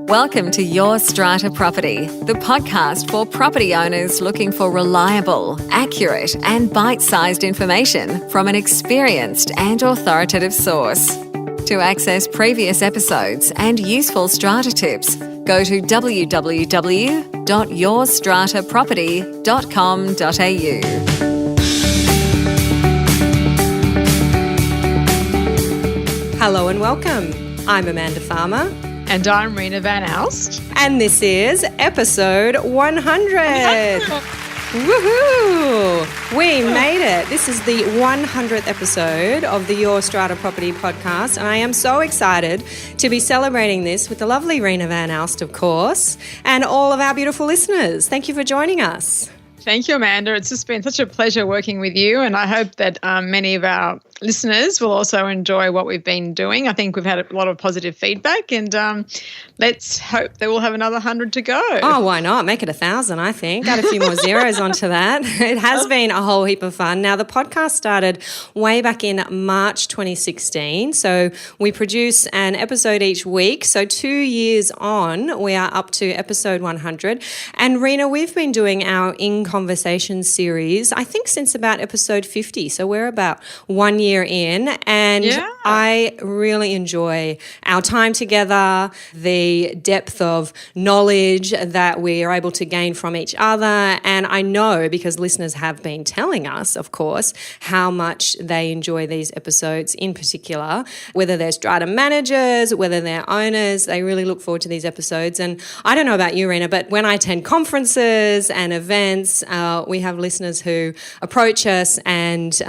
Welcome to Your Strata Property, the podcast for property owners looking for reliable, accurate, and bite-sized information from an experienced and authoritative source. To access previous episodes and useful strata tips, go to www.yourstrataproperty.com.au. Hello and welcome. I'm Amanda Farmer. And I'm Reena Van Alst. And this is episode 100. Woohoo! We made it. This is the 100th episode of the Your Strata Property podcast, and I am so excited to be celebrating this with the lovely Reena Van Alst, of course, and all of our beautiful listeners. Thank you for joining us. Thank you, Amanda. It's just been such a pleasure working with you, and I hope that many of our listeners will also enjoy what we've been doing. I think we've had a lot of positive feedback, and let's hope that we'll have another 100 to go. Oh, why not? Make it 1,000, I think. Add a few more zeros onto that. It has been a whole heap of fun. Now, the podcast started way back in March 2016, so we produce an episode each week. So 2 years on, we are up to episode 100. And Reena, we've been doing our In Conversation series, I think since about episode 50. So we're about 1 year in, and I really enjoy our time together, the depth of knowledge that we are able to gain from each other. And I know, because listeners have been telling us, of course, how much they enjoy these episodes in particular, whether they're strata managers, whether they're owners, they really look forward to these episodes. And I don't know about you, Reena, but when I attend conferences and events, we have listeners who approach us, and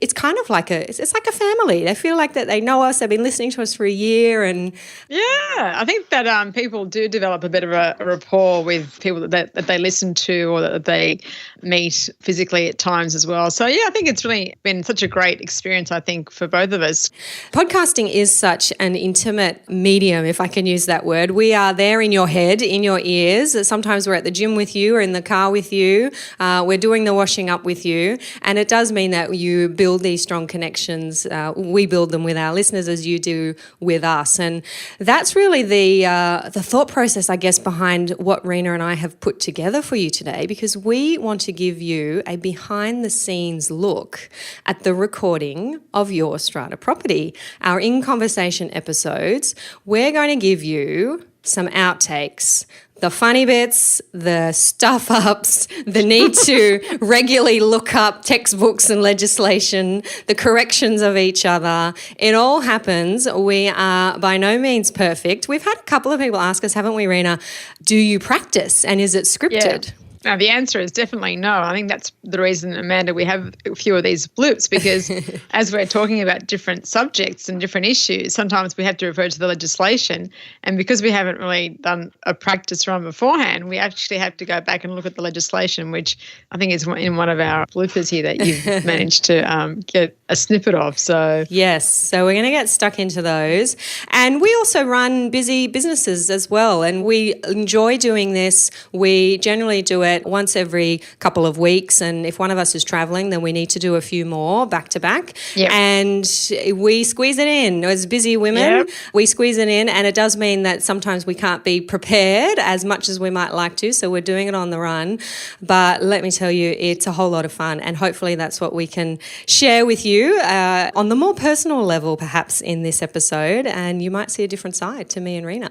it's kind of like it's like a family. They feel like that they know us. They've been listening to us for a year, and I think that people do develop a bit of a rapport with people that they listen to or that they meet physically at times as well. So I think it's really been such a great experience, I think, for both of us. Podcasting is such an intimate medium, if I can use that word. We are there in your head, in your ears. Sometimes we're at the gym with you or in the car with you. We're doing the washing up with you. And it does mean that you build these strong connections. We build them with our listeners as you do with us. And that's really the thought process, I guess, behind what Reena and I have put together for you today, because we want to give you a behind-the-scenes look at the recording of Your Strata Property. Our In Conversation episodes, we're going to give you some outtakes, the funny bits, the stuff-ups, the need to regularly look up textbooks and legislation, the corrections of each other. It all happens. We are by no means perfect. We've had a couple of people ask us, haven't we, Reena, do you practice and is it scripted? Yeah. Now, the answer is definitely no. I think that's the reason, Amanda, we have a few of these blips, because as we're talking about different subjects and different issues, sometimes we have to refer to the legislation. And because we haven't really done a practice run beforehand, we actually have to go back and look at the legislation, which I think is in one of our bloopers here that you've managed to get a snippet of. So yes, so we're going to get stuck into those. And we also run busy businesses as well, and we enjoy doing this. We generally do it once every couple of weeks, and if one of us is traveling, then we need to do a few more back to back. Yep. And we squeeze it in. As busy women, we squeeze it in, and it does mean that sometimes we can't be prepared as much as we might like to, so we're doing it on the run. But let me tell you, it's a whole lot of fun, and hopefully that's what we can share with you on the more personal level, perhaps, in this episode, and you might see a different side to me and Reena.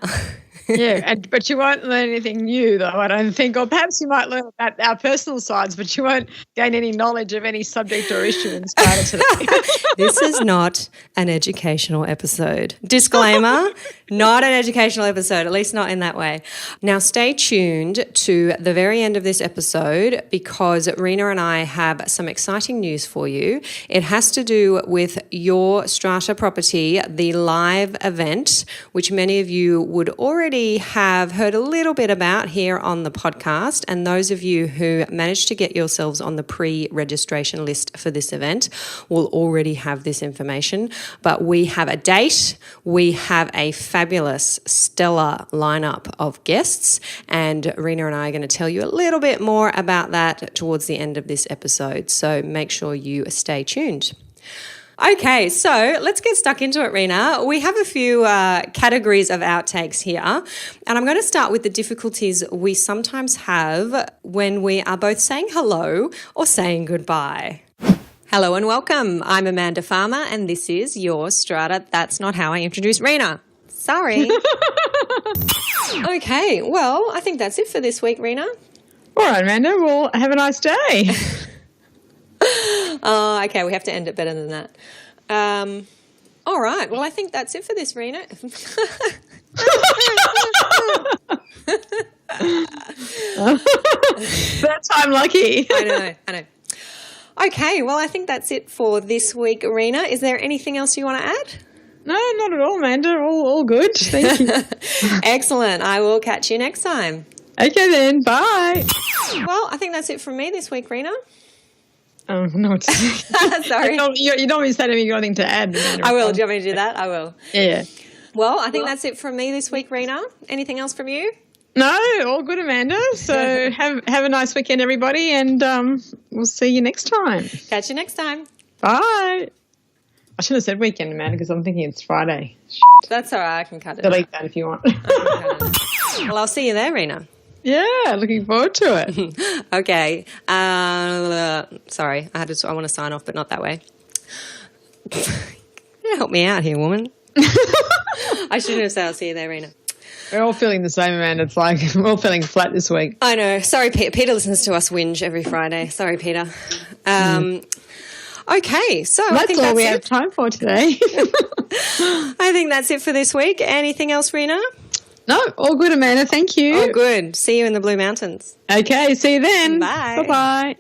But you won't learn anything new, though, I don't think. Or perhaps you might learn about our personal sides, but you won't gain any knowledge of any subject or issue in Strata today. This is not an educational episode. Disclaimer, not an educational episode, at least not in that way. Now, stay tuned to the very end of this episode, because Reena and I have some exciting news for you. It has to do with Your Strata Property, the live event, which many of you would already have heard a little bit about here on the podcast, and those of you who managed to get yourselves on the pre-registration list for this event will already have this information. But we have a date, we have a fabulous, stellar lineup of guests, and Reena and I are going to tell you a little bit more about that towards the end of this episode, so make sure you stay tuned. Okay, so let's get stuck into it, Reena. We have a few categories of outtakes here, and I'm going to start with the difficulties we sometimes have when we are both saying hello or saying goodbye. Hello and welcome. I'm Amanda Farmer, and this is Your Strata. That's not how I introduce Reena. Sorry. Okay, well, I think that's it for this week, Reena. All right, Amanda. Well, have a nice day. Oh, okay, we have to end it better than that. All right, well, I think that's it for this, Reena. That's I'm lucky. I know. Okay, well, I think that's it for this week, Reena. Is there anything else you want to add? No, not at all, Amanda. All good. Thank you. Excellent. I will catch you next time. Okay then. Bye. Well, I think that's it from me this week, Reena. Oh, no. Sorry. You don't want to say to me you got anything to add, Amanda. I will. Do you want me to do that? I will. Yeah. Well, I think that's it from me this week, Reena. Anything else from you? No, all good, Amanda. So have a nice weekend, everybody, and we'll see you next time. Catch you next time. Bye. I shouldn't have said weekend, Amanda, because I'm thinking it's Friday. That's all right. I can cut it. Delete that if you want. Well, I'll see you there, Reena. Yeah, looking forward to it. Okay. Sorry, I want to sign off, but not that way. Help me out here, woman. I shouldn't have said I'll see you there, Reena. We're all feeling the same, Amanda. It's like we're all feeling flat this week. I know. Sorry, Peter listens to us whinge every Friday. Sorry, Peter. Okay, so I think all that's we it. have time for today. I think that's it for this week. Anything else, Reena? No, all good, Amanda. Thank you. Oh, good. See you in the Blue Mountains. Okay, see you then. Bye. Bye-bye.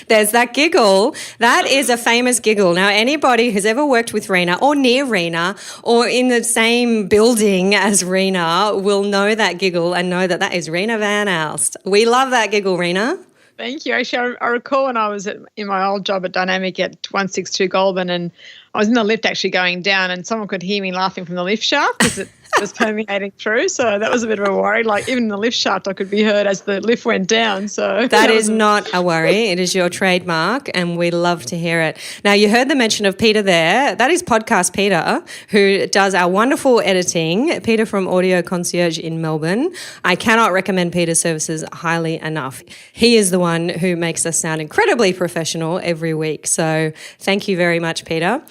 There's that giggle. That is a famous giggle. Now, anybody who's ever worked with Reena or near Reena or in the same building as Reena will know that giggle and know that is Reena Van Alst. We love that giggle, Reena. Thank you. Actually, I recall when I was in my old job at Dynamic at 162 Goulburn, and I was in the lift actually going down, and someone could hear me laughing from the lift shaft because it was permeating through. So that was a bit of a worry. Like even in the lift shaft, I could be heard as the lift went down. So that is not a worry. It is your trademark, and we love to hear it. Now, you heard the mention of Peter there. That is Podcast Peter, who does our wonderful editing. Peter from Audio Concierge in Melbourne. I cannot recommend Peter's services highly enough. He is the one who makes us sound incredibly professional every week. So thank you very much, Peter.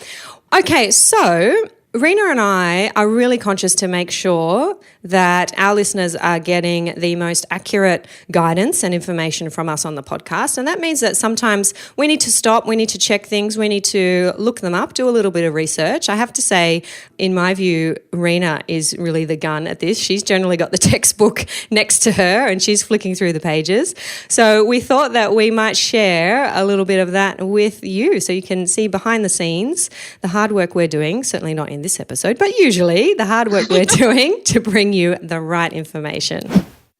Okay, so Reena and I are really conscious to make sure that our listeners are getting the most accurate guidance and information from us on the podcast. And that means that sometimes we need to stop, we need to check things, we need to look them up, do a little bit of research. I have to say, in my view, Reena is really the gun at this. She's generally got the textbook next to her and she's flicking through the pages. So we thought that we might share a little bit of that with you so you can see behind the scenes the hard work we're doing, certainly not in this episode, but usually the hard work we're doing to bring you the right information.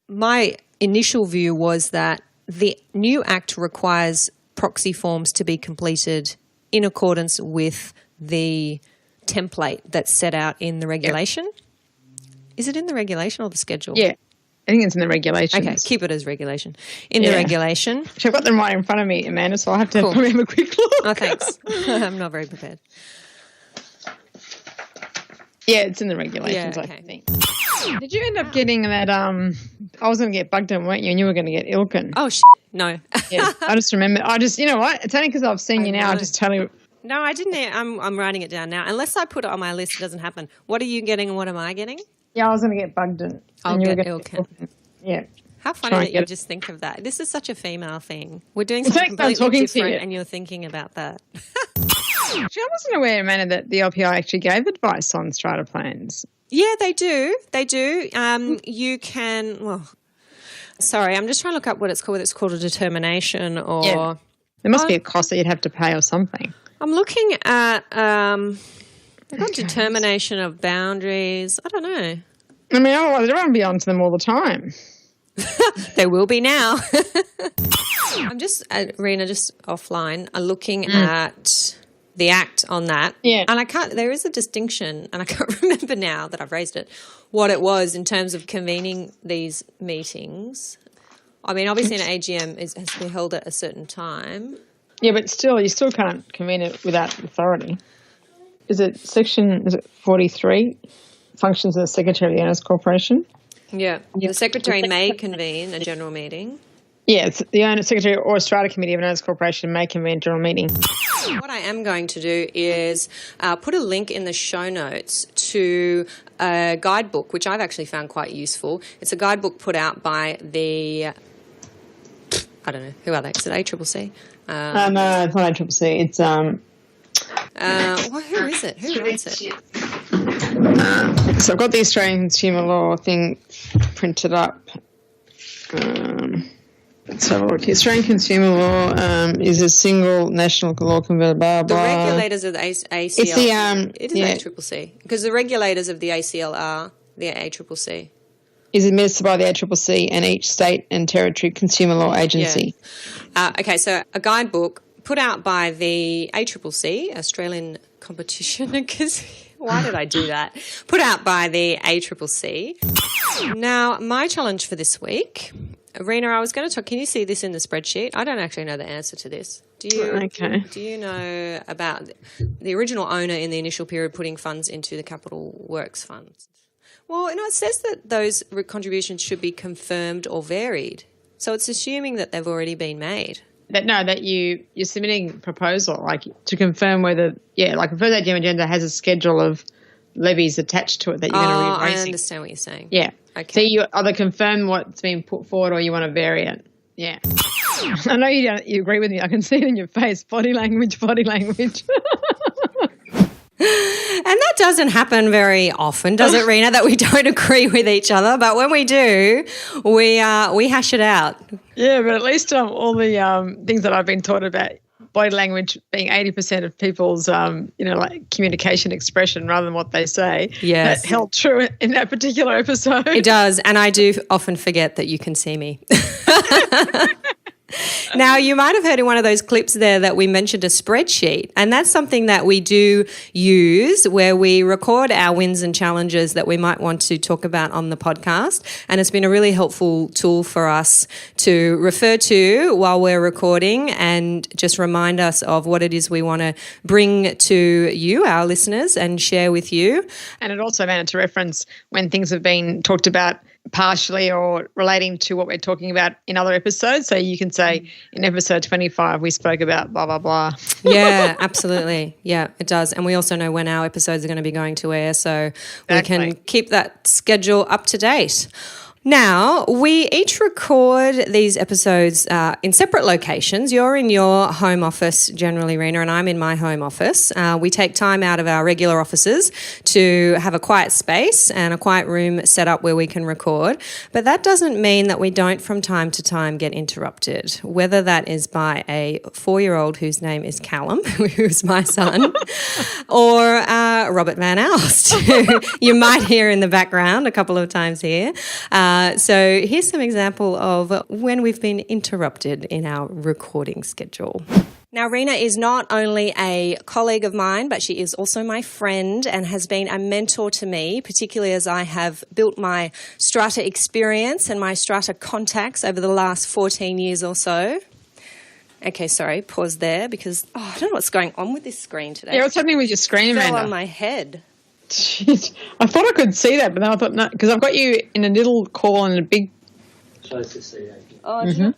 My initial view was that the new Act requires proxy forms to be completed in accordance with the template that's set out in the regulation. Yep. Is it in the regulation or the schedule? Yeah, I think it's in the regulations. Okay, keep it as regulation. In the regulation. I've got them right in front of me, Amanda, so I'll have to probably have a quick look. Oh, thanks. I'm not very prepared. Yeah, it's in the regulations, I think. Did you end up getting that, I was going to get Bugden, weren't you? And you were going to get Ilkin. Oh, no. Yeah, I just remember, you know what? It's only because I've seen you now, I just tell you. No, I didn't. I'm writing it down now. Unless I put it on my list, it doesn't happen. What are you getting and what am I getting? Yeah, I was going to get Bugden. I'll get Ilkin. Yeah. How funny that you just think of that. This is such a female thing. We're doing something completely different and you're thinking about that. Actually, I wasn't aware, Amanda, that the LPI actually gave advice on strata plans. Yeah, they do. They do. You can, sorry, I'm just trying to look up what it's called. It's called a determination or... Yeah. There must be a cost that you'd have to pay or something. I'm looking at they've got determination of boundaries. I don't know. I mean, otherwise they won't be on to them all the time. There will be now. I'm just, Reena, just offline, looking at the Act on that. Yeah. And there is a distinction, and I can't remember now that I've raised it, what it was in terms of convening these meetings. I mean, obviously an AGM has to be held at a certain time. Yeah, but still, you still can't convene it without authority. Is it 43? Functions of the Secretary of the Owners Corporation? Yeah. The Secretary may convene a general meeting. Yeah, it's the owner, Secretary or Strata Committee of an Owners Corporation may convene a general meeting. What I am going to do is put a link in the show notes to a guidebook, which I've actually found quite useful. It's a guidebook put out by the, I don't know, who are they? Is it ACCC? No, it's not ACCC. It's who is it? Who writes it? So I've got the Australian Consumer Law thing printed up. Let's have a look. The Australian Consumer Law is a single national law converted, blah, blah. The regulators of the ACL. It's the, it is ACCC, because the regulators of the ACL are the ACCC. Is administered by the ACCC and each state and territory consumer law agency. Yeah. Okay, so a guidebook put out by the ACCC, Australian Competition, because why did I do that? Put out by the ACCC. Now, my challenge for this week, Reena, I was going to talk. Can you see this in the spreadsheet? I don't actually know the answer to this. Do you? Okay. Do you know about the original owner in the initial period putting funds into the Capital Works funds? Well, it says that those contributions should be confirmed or varied. So it's assuming that they've already been made. That you're submitting a proposal, like to confirm whether, like if that agenda has a schedule of levies attached to it that you're going to be raising. I understand what you're saying. Yeah. Okay. So you either confirm what's been put forward or you want to vary it. Yeah. I know you agree with me. I can see it in your face. Body language. And that doesn't happen very often, does it, Reena, that we don't agree with each other? But when we do, we hash it out. Yeah, but at least all the things that I've been taught about body language being 80% of people's, like communication expression rather than what they say. Yes. That held true in that particular episode. It does, and I do often forget that you can see me. Now, you might have heard in one of those clips there that we mentioned a spreadsheet, and that's something that we do use where we record our wins and challenges that we might want to talk about on the podcast, and it's been a really helpful tool for us to refer to while we're recording and just remind us of what it is we want to bring to you, our listeners, and share with you. And it also managed to reference when things have been talked about partially or relating to what we're talking about in other episodes. So you can say in episode 25, we spoke about blah, blah, blah. Yeah, absolutely. Yeah, it does. And we also know when our episodes are going to be going to air, so we can keep that schedule up to date. Now, we each record these episodes in separate locations. You're in your home office generally, Reena, and I'm in my home office. We take time out of our regular offices to have a quiet space and a quiet room set up where we can record. But that doesn't mean that we don't from time to time get interrupted, whether that is by a 4-year-old whose name is Callum, who's my son, or Robert Van Alst, who you might hear in the background a couple of times here. So here's some example of when we've been interrupted in our recording schedule. Now, Reena is not only a colleague of mine, but she is also my friend and has been a mentor to me, particularly as I have built my Strata experience and my Strata contacts over the last 14 years or so. Okay, sorry, pause there because I don't know what's going on with this screen today. Yeah, what's happening with your screen, Amanda? It fell on my head. Jeez. I thought I could see that, but then I thought no, because I've got you in a little call and a big. Close to see. Oh,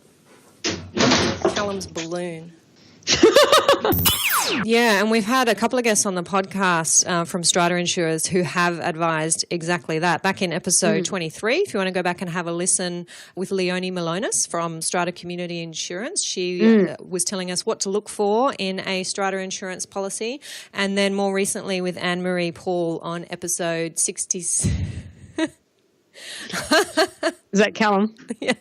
Callum's balloon. Yeah, and we've had a couple of guests on the podcast from Strata Insurers who have advised exactly that. Back in episode 23, if you want to go back and have a listen with Leonie Malonis from Strata Community Insurance, she was telling us what to look for in a Strata insurance policy. And then more recently with Anne-Marie Paul on episode 60. Is that Callum? Yeah.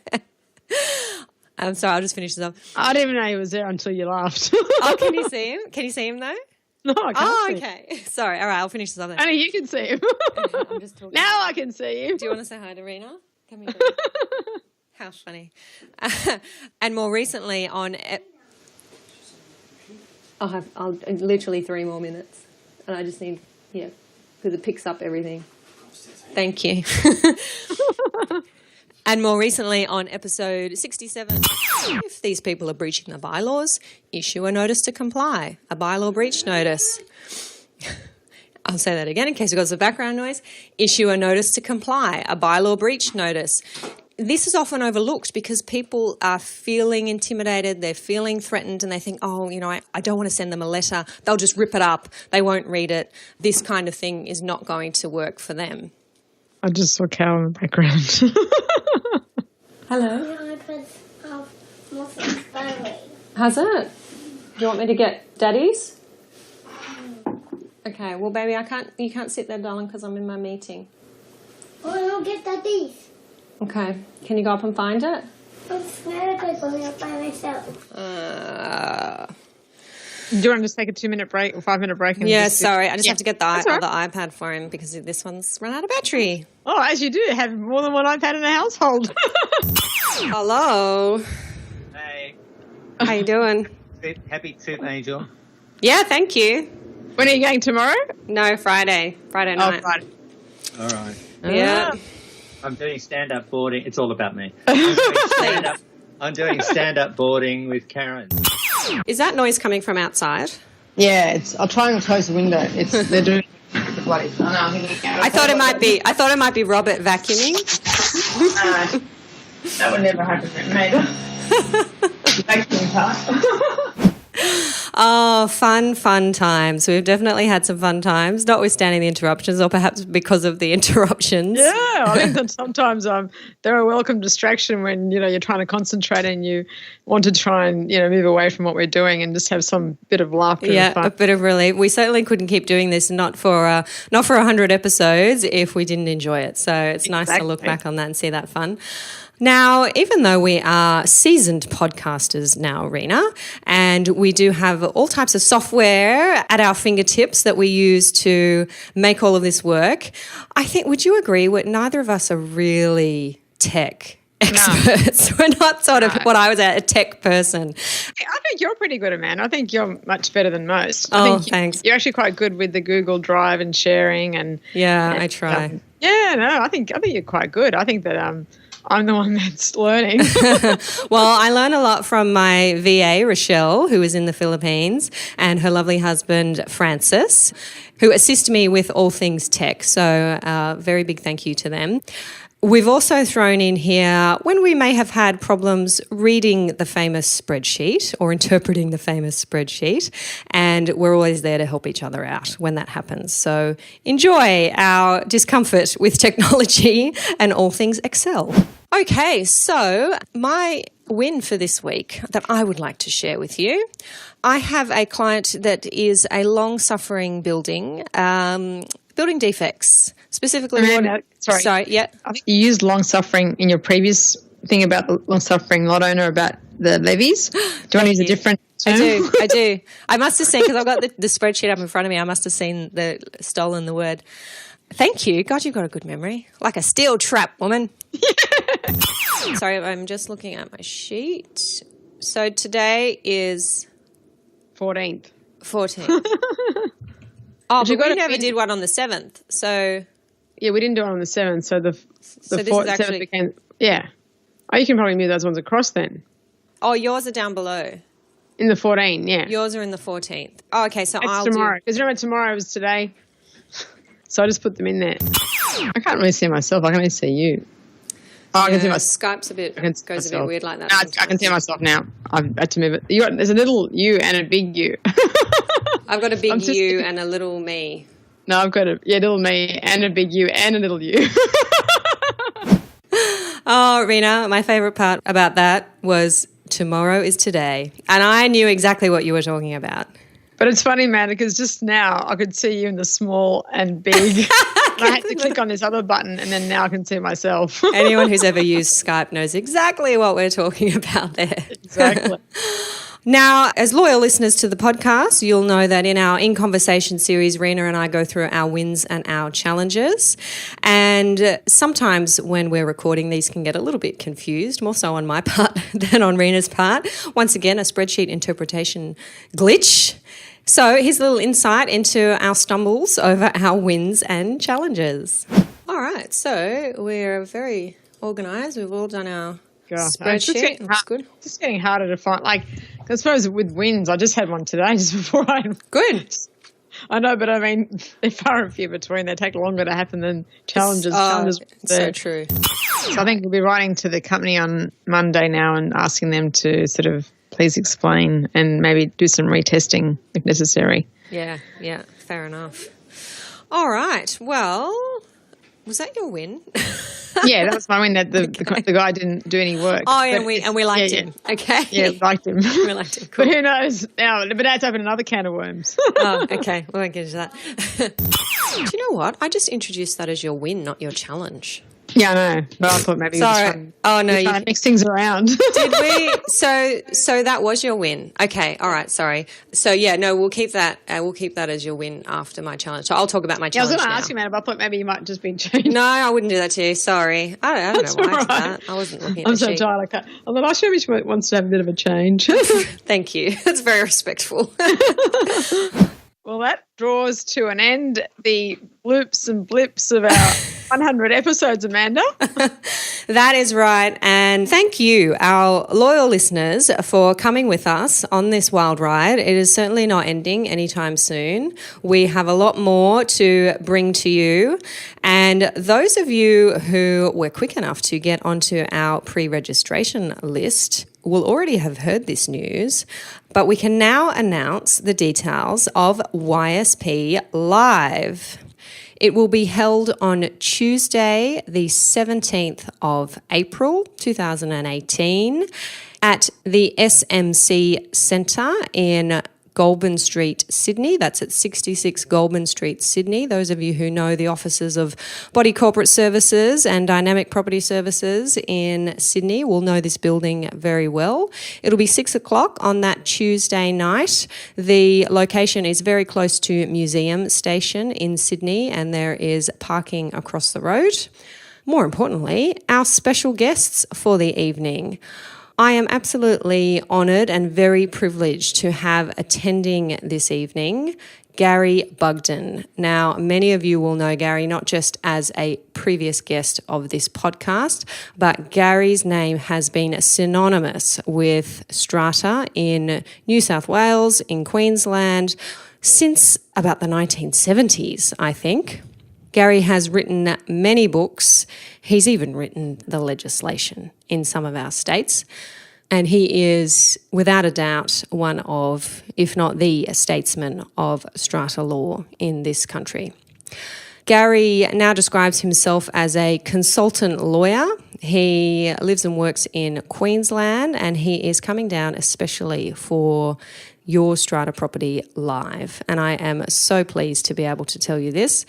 I'm sorry, I'll just finish this up. I didn't even know he was there until you laughed. Oh, can you see him? Can you see him though? No, I can't see him. Okay. Sorry. All right, I'll finish this up then. Only you can see him. I'm just talking. Now I can see him. Do you want to say hi to Reena? Come here. How funny. And more recently on... I'll literally 3 more minutes. And I just need... Yeah, because it picks up everything. Thank you. And more recently on episode 67, if these people are breaching the bylaws, issue a notice to comply, a bylaw breach notice. I'll say that again in case you've got some background noise. Issue a notice to comply, a bylaw breach notice. This is often overlooked because people are feeling intimidated, they're feeling threatened, and they think, I don't want to send them a letter. They'll just rip it up. They won't read it. This kind of thing is not going to work for them. I just saw Cal in the background. Hello. Has it? Do you want me to get Daddy's? Okay, well, baby, you can't sit there, darling, because I'm in my meeting. Oh, I'll get Daddy's. Okay. Can you go up and find it? I'm scared of going up by myself. Do you want to just take a 2-minute break or 5-minute break? And sorry. I just have to get the other iPad for him because this one's run out of battery. Oh, as you do, have more than one iPad in a household. Hello. Hey. How you doing? Happy 5th, Angel. Yeah, thank you. When are you going tomorrow? No, Friday. Friday night. Oh, Friday. All right. Yeah. I'm doing stand-up boarding. It's all about me. I'm doing stand-up boarding with Karen. Is that noise coming from outside? Yeah, I'll try and close the window. They're doing bloody. I thought it might be Robert vacuuming. That would never happen, mate. Vacuum part. Oh, fun times. We've definitely had some fun times, notwithstanding the interruptions, or perhaps because of the interruptions. Yeah, I think that sometimes they're a welcome distraction when, you're trying to concentrate and you want to try and, move away from what we're doing and just have some bit of laughter and fun. A bit of relief. We certainly couldn't keep doing this, not for 100 episodes if we didn't enjoy it. So it's nice to look back on that and see that fun. Now, even though we are seasoned podcasters now, Reena, and we do have all types of software at our fingertips that we use to make all of this work, would you agree neither of us are really tech experts? No. We're not sort of what I was a tech person. I think you're pretty good, Amanda. I think you're much better than most. Thanks. You're actually quite good with the Google Drive and sharing and I try. I think you're quite good. I think that I'm the one that's learning. Well, I learn a lot from my VA, Rochelle, who is in the Philippines, and her lovely husband, Francis, who assist me with all things tech. So very big thank you to them. We've also thrown in here when we may have had problems reading the famous spreadsheet or interpreting the famous spreadsheet, and we're always there to help each other out when that happens. So enjoy our discomfort with technology and all things Excel. Okay, so my win for this week that I would like to share with you. I have a client that is a long-suffering building defects, specifically. Sorry, yeah. I think you used long-suffering in your previous thing about the long-suffering lot owner about the levies. Do you want to use a different term? I do. I must have seen, because I've got the spreadsheet up in front of me, I must have stolen the word. Thank you. God, you've got a good memory. Like a steel trap, woman. Sorry, I'm just looking at my sheet. So today is 14th. Oh, but we never did one on the 7th. So yeah, we didn't do it on the 7th. So the this is actually 7th became, yeah. Oh, you can probably move those ones across then. Oh, yours are down below. In the 14, yeah. Yours are in the 14th. Oh, okay. So it's tomorrow. Because remember, tomorrow was today. So I just put them in there. I can't really see myself. I can only see you. Oh, I can see myself. Skype's goes a bit weird like that. No, I can see myself now. I've had to move it. There's a little you and a big you. I've got a big you and a little me. No, I've got a little me and a big you and a little you. Oh, Reena, my favourite part about that was tomorrow is today. And I knew exactly what you were talking about. But it's funny, man, because just now I could see you in the small and big. And I had to click on this other button, and then now I can see myself. Anyone who's ever used Skype knows exactly what we're talking about there. Exactly. Now, as loyal listeners to the podcast, you'll know that in our In Conversation series, Reena and I go through our wins and our challenges. And sometimes when we're recording, these can get a little bit confused, more so on my part than on Reena's part. Once again, a spreadsheet interpretation glitch. So here's a little insight into our stumbles over our wins and challenges. All right, so we're very organised. We've all done our Gosh, spreadsheet. Looks good. Just getting harder to find. Like, I suppose with wins, I just had one today just before Good. I know, but I mean, they're far and few between. They take longer to happen than challenges. It's so true. So I think we'll be writing to the company on Monday now and asking them to sort of please explain and maybe do some retesting if necessary. Yeah, fair enough. All right. Well, was that your win? Yeah, that was my win, that the guy didn't do any work. Oh, and we liked him. Okay. Yeah, liked him. We liked him. Cool. But who knows? Now, but that's opened another can of worms. Oh, okay. We won't get into that. Do you know what? I just introduced that as your win, not your challenge. Yeah, I know. But I thought maybe Sorry. Oh, no. you mix things around. Did we? So that was your win. Okay. All right. Sorry. So, yeah, no, we'll keep that. We'll keep that as your win after my challenge. So I'll talk about my Yeah, I was challenge going to now. ask you, man, but I thought maybe you might just be changed. No, I wouldn't do that to you. Sorry. I don't know why I did that. I wasn't looking at I'm the so sheet. tired. I thought, I'll show you wants to have a bit of a change. Thank you. That's very respectful. Well, that draws to an end the bloops and blips of our 100 episodes, Amanda. That is right. And thank you, our loyal listeners, for coming with us on this wild ride. It is certainly not ending anytime soon. We have a lot more to bring to you. And those of you who were quick enough to get onto our pre-registration list will already have heard this news, but we can now announce the details of YSP Live. It will be held on Tuesday, the 17th of April 2018 at the SMC Centre in Goulburn Street, Sydney. That's at 66 Goulburn Street, Sydney. Those of you who know the offices of Body Corporate Services and Dynamic Property Services in Sydney will know this building very well. It'll be 6 o'clock on that Tuesday night. The location is very close to Museum Station in Sydney, and there is parking across the road. More importantly, our special guests for the evening. I am absolutely honoured and very privileged to have attending this evening Gary Bugden. Now, many of you will know Gary not just as a previous guest of this podcast, but Gary's name has been synonymous with strata in New South Wales, in Queensland, since about the 1970s, I think. Gary has written many books. He's even written the legislation in some of our states. And he is, without a doubt, one of, if not the statesman of strata law in this country. Gary now describes himself as a consultant lawyer. He lives and works in Queensland, and he is coming down especially for Your Strata Property Live. And I am so pleased to be able to tell you this.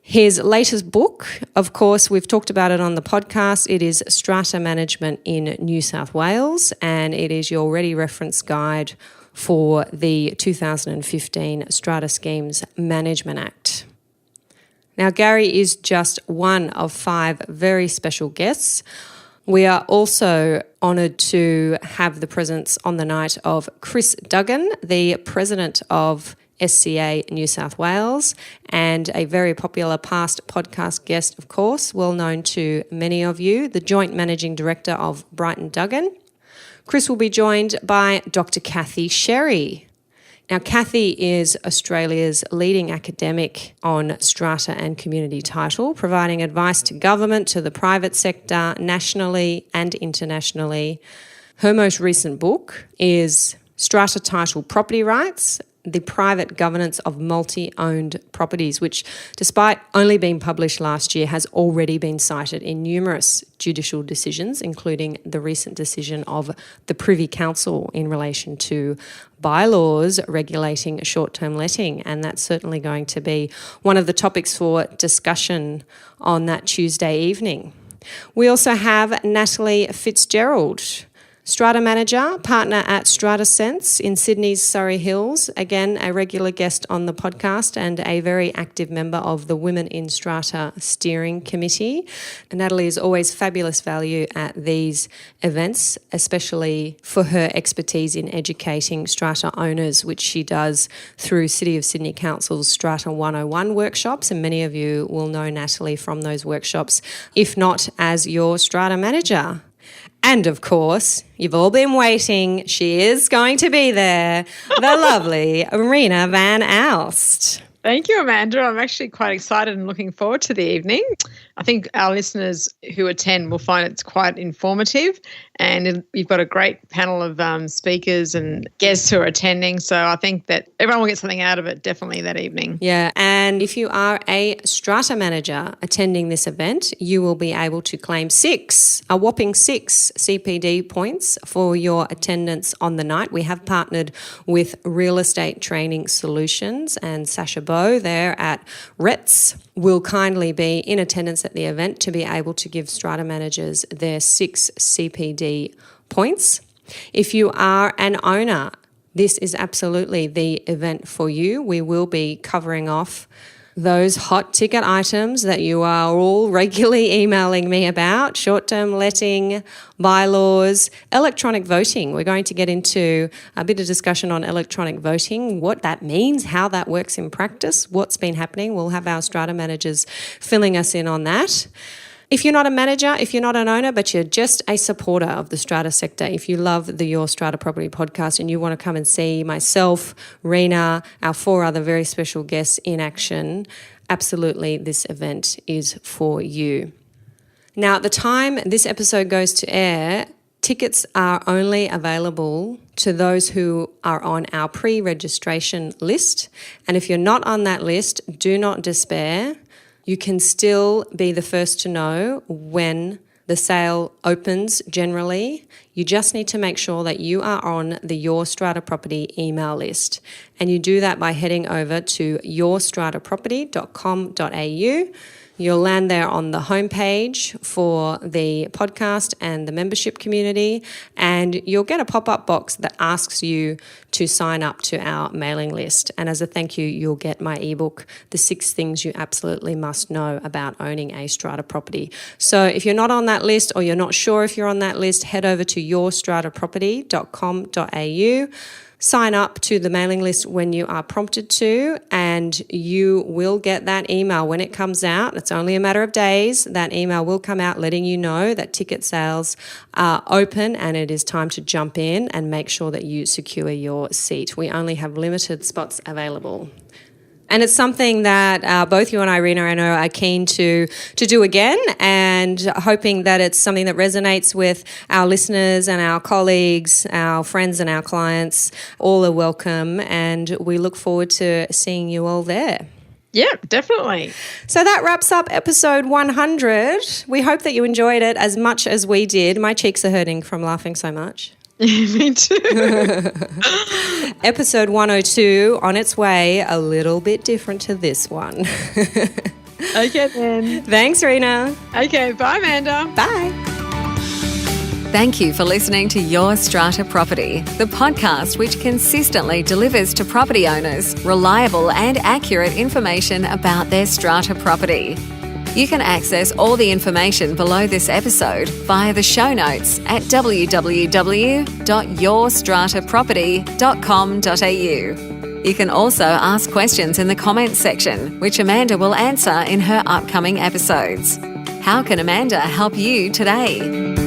His latest book, of course, we've talked about it on the podcast. It is Strata Management in New South Wales, and it is your ready reference guide for the 2015 Strata Schemes Management Act. Now, Gary is just one of 5 very special guests. We are also honoured to have the presence on the night of Chris Duggan, the president of SCA New South Wales, and a very popular past podcast guest, of course, well known to many of you, the Joint Managing Director of Brighton Duggan. Chris will be joined by Dr. Kathy Sherry. Now, Kathy is Australia's leading academic on strata and community title, providing advice to government, to the private sector, nationally and internationally. Her most recent book is Strata Title Property Rights, the private governance of multi-owned properties, which, despite only being published last year, has already been cited in numerous judicial decisions, including the recent decision of the Privy Council in relation to bylaws regulating short-term letting. And that's certainly going to be one of the topics for discussion on that Tuesday evening. We also have Natalie Fitzgerald, Strata Manager, partner at Strata Sense in Sydney's Surrey Hills. Again, a regular guest on the podcast and a very active member of the Women in Strata Steering Committee. And Natalie is always fabulous value at these events, especially for her expertise in educating strata owners, which she does through City of Sydney Council's Strata 101 workshops. And many of you will know Natalie from those workshops, if not as your strata manager. And of course, you've all been waiting. She is going to be there, the lovely Reena Van Alst. Thank you, Amanda. I'm actually quite excited and looking forward to the evening. I think our listeners who attend will find it's quite informative, and you've got a great panel of speakers and guests who are attending. So I think that everyone will get something out of it definitely that evening. Yeah, and if you are a strata manager attending this event, you will be able to claim a whopping six CPD points for your attendance on the night. We have partnered with Real Estate Training Solutions, and Sasha Bowe there at RETS will kindly be in attendance at the event to be able to give strata managers their 6 CPD points. If you are an owner, this is absolutely the event for you. We will be covering off those hot ticket items that you are all regularly emailing me about: short-term letting, bylaws, electronic voting. We're going to get into a bit of discussion on electronic voting, what that means, how that works in practice, what's been happening. We'll have our strata managers filling us in on that. If you're not a manager, if you're not an owner, but you're just a supporter of the strata sector, if you love the Your Strata Property podcast and you want to come and see myself, Reena, our 4 other very special guests in action, absolutely this event is for you. Now, at the time this episode goes to air, tickets are only available to those who are on our pre-registration list. And if you're not on that list, do not despair. You can still be the first to know when the sale opens generally. You just need to make sure that you are on the Your Strata Property email list. And you do that by heading over to yourstrataproperty.com.au. You'll land there on the homepage for the podcast and the membership community, and you'll get a pop-up box that asks you to sign up to our mailing list. And as a thank you, you'll get my ebook, The 6 Things You Absolutely Must Know About Owning a Strata Property. So if you're not on that list or you're not sure if you're on that list, head over to yourstrataproperty.com.au. Sign up to the mailing list when you are prompted to, and you will get that email when it comes out. It's only a matter of days. That email will come out letting you know that ticket sales are open and it is time to jump in and make sure that you secure your seat. We only have limited spots available. And it's something that both you and I, Reena, I know are keen to do again, and hoping that it's something that resonates with our listeners and our colleagues, our friends and our clients. All are welcome, and we look forward to seeing you all there. Yeah, definitely. So that wraps up episode 100. We hope that you enjoyed it as much as we did. My cheeks are hurting from laughing so much. Me too. Episode 102 on its way, a little bit different to this one. Okay then. Thanks, Reena. Okay, bye, Amanda. Bye. Thank you for listening to Your Strata Property, the podcast which consistently delivers to property owners reliable and accurate information about their strata property. You can access all the information below this episode via the show notes at www.yourstrataproperty.com.au. You can also ask questions in the comments section, which Amanda will answer in her upcoming episodes. How can Amanda help you today?